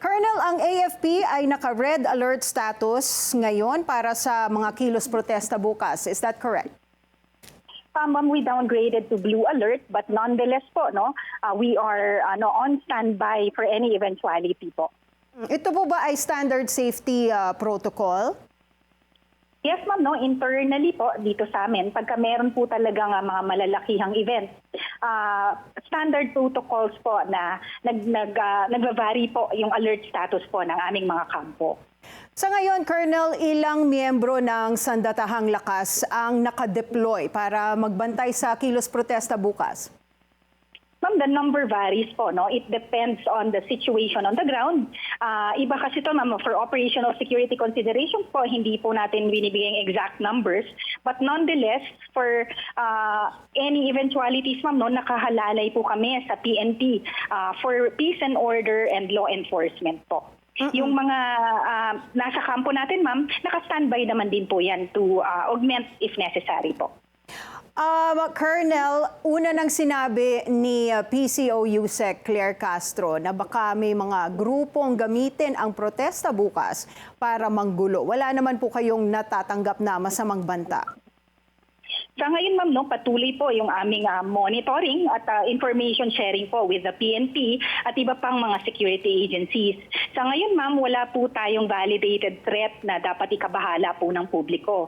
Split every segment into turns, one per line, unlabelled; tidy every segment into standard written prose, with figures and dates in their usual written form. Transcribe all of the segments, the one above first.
Colonel, ang AFP ay naka-red alert status ngayon para sa mga kilos protesta bukas. Is that correct?
Ma'am, we downgraded to blue alert, but nonetheless po, we are on standby for any eventuality po.
Ito po ba ay standard safety protocol?
Yes, ma'am, internally po dito sa amin, pagka meron po talagang mga malalakihang event, standard protocols po na nagva-vary po yung alert status po ng aming mga kampo.
Sa ngayon, Colonel, ilang miyembro ng Sandatahang Lakas ang nakadeploy para magbantay sa kilos protesta bukas?
Ma'am, the number varies po, It depends on the situation on the ground. Iba kasi ito, ma'am, for operational security considerations po, hindi po natin binibigay exact numbers. But nonetheless, for any eventualities, ma'am, nakahalalay po kami sa PNP for peace and order and law enforcement po. Yung mga nasa kampo natin, ma'am, naka-standby naman din po yan to augment if necessary po.
Colonel, una nang sinabi ni PCO Yusek Claire Castro na baka may mga grupong gamitin ang protesta bukas para manggulo. Wala naman po kayong natatanggap na masamang banta.
Sa ngayon, ma'am, patuloy po yung aming monitoring at information sharing po with the PNP at iba pang mga security agencies. Sa ngayon, ma'am, wala po tayong validated threat na dapat ikabahala po ng publiko.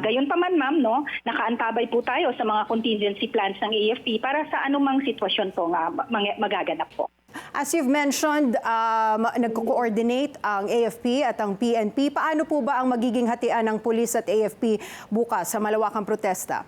Gayon pa man, ma'am, nakaantabay po tayo sa mga contingency plans ng AFP para sa anumang sitwasyon po magaganap po.
As you've mentioned, nagko-coordinate ang AFP at ang PNP. Paano po ba ang magiging hatian ng pulis at AFP bukas sa malawakang protesta?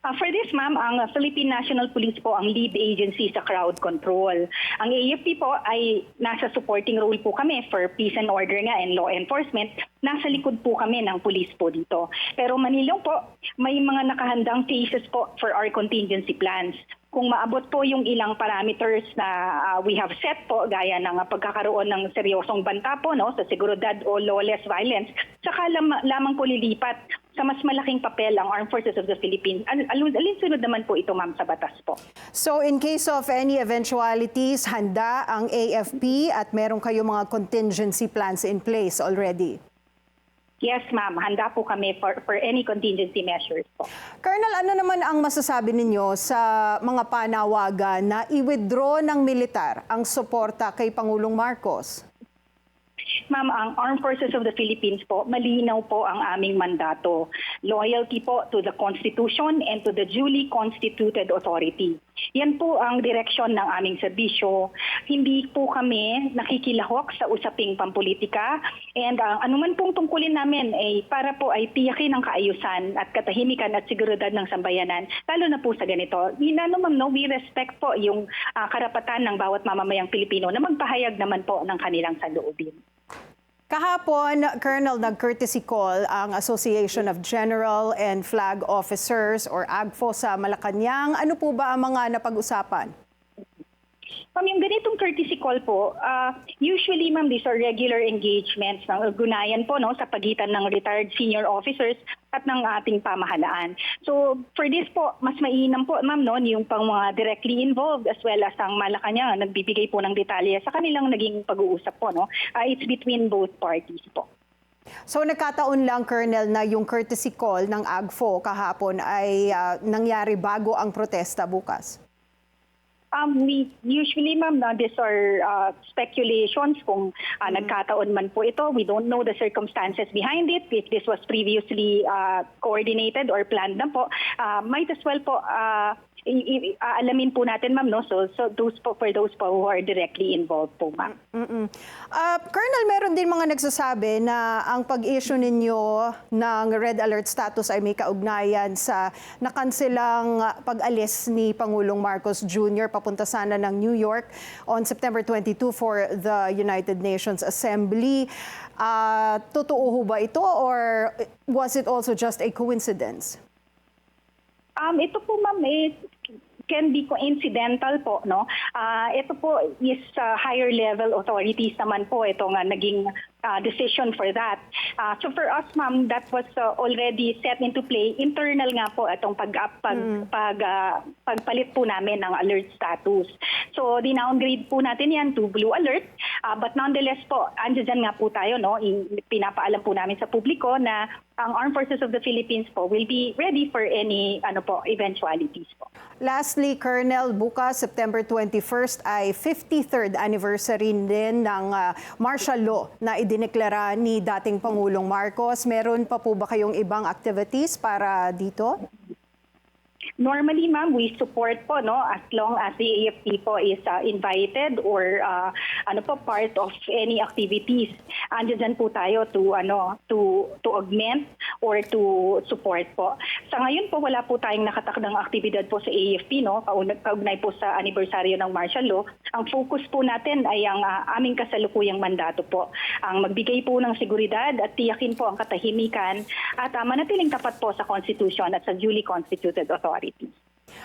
For this, ma'am, ang Philippine National Police po ang lead agency sa crowd control. Ang AFP po ay nasa supporting role po kami for peace and order nga and law enforcement. Nasa likod po kami ng police po dito. Pero manilong po, may mga nakahandang cases po for our contingency plans. Kung maabot po yung ilang parameters na we have set po, gaya ng pagkakaroon ng seryosong banta po sa seguridad o lawless violence, saka lamang po lilipat sa mas malaking papel ang Armed Forces of the Philippines. Alinsunod naman po ito, ma'am, sa batas po.
So in case of any eventualities, handa ang AFP at meron kayong mga contingency plans in place already?
Yes, ma'am. Handa po kami for any contingency measures po.
Colonel, ano naman ang masasabi ninyo sa mga panawagan na i-withdraw ng militar ang suporta kay Pangulong Marcos?
Ma'am, ang Armed Forces of the Philippines po, malinaw po ang aming mandato. Loyalty po to the Constitution and to the duly constituted authority. Yan po ang direksyon ng aming serbisyo. Hindi po kami nakikilahok sa usaping pampolitika. And anuman pong tungkulin namin para po ay tiyakin ang kaayusan at katahimikan at seguridad ng sambayanan, lalo na po sa ganito. We respect po yung karapatan ng bawat mamamayang Pilipino na magpahayag naman po ng kanilang saloobin.
Kahapon, Colonel, nag-courtesy call ang Association of General and Flag Officers or AGFO sa Malacanang. Ano po ba ang mga napag-usapan?
Ma'am, yung ganitong courtesy call po, usually, ma'am, these are regular engagements ng ugnayan po sa pagitan ng retired senior officers at ng ating pamahalaan. So, for this po, mas mainam po, ma'am, yung pang mga directly involved as well as ang Malacanang nagbibigay po ng detalye sa kanilang naging pag-uusap po. It's between both parties po.
So nagkataon lang, Colonel, na yung courtesy call ng AGFO kahapon ay nangyari bago ang protesta bukas?
We usually, ma'am, these are speculations kung nagkataon man po ito. We don't know the circumstances behind it. If this was previously coordinated or planned na po, might as well po alamin po natin, ma'am, So for those po who are directly involved po, ma'am.
Colonel, meron din mga nagsasabi na ang pag-issue ninyo ng red alert status ay may kaugnayan sa nakanselang pag-alis ni Pangulong Marcos Jr. papunta sana ng New York on September 22 for the United Nations Assembly. Totoo ho ba ito or was it also just a coincidence?
Ito po, ma'am, can be coincidental po, Ito po is higher level authorities naman po. Ito nga naging decision for that. So for us, ma'am, that was already set into play. Internal nga po itong pagpalit po namin ng alert status. So dinowngrade po natin yan to blue alert. But nonetheless po, andyan nga po tayo, no? Pinapaalam po namin sa publiko na ang Armed Forces of the Philippines po will be ready for any eventualities po.
Lastly, Colonel, bukas September 21st ay 53rd anniversary din ng martial law na idineklara ni dating Pangulong Marcos. Meron pa po ba kayong ibang activities para dito?
Normally, ma'am, we support po, no, as long as the AFP po is invited or part of any activities. Andiyan po tayo to augment or to support po. Sa ngayon po, wala po tayong nakatakdang aktibidad po sa AFP, no, kaugnay po sa anibersaryo ng martial law. Ang focus po natin ay ang aming kasalukuyang mandato po. Ang magbigay po ng seguridad at tiyakin po ang katahimikan at manatiling tapat po sa Constitution at sa duly constituted authority.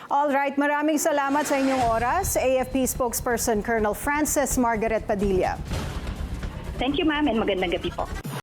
All right, maraming salamat sa inyong oras. AFP spokesperson Colonel Frances Margaret Padilla.
Thank you, ma'am, and magandang gabi po.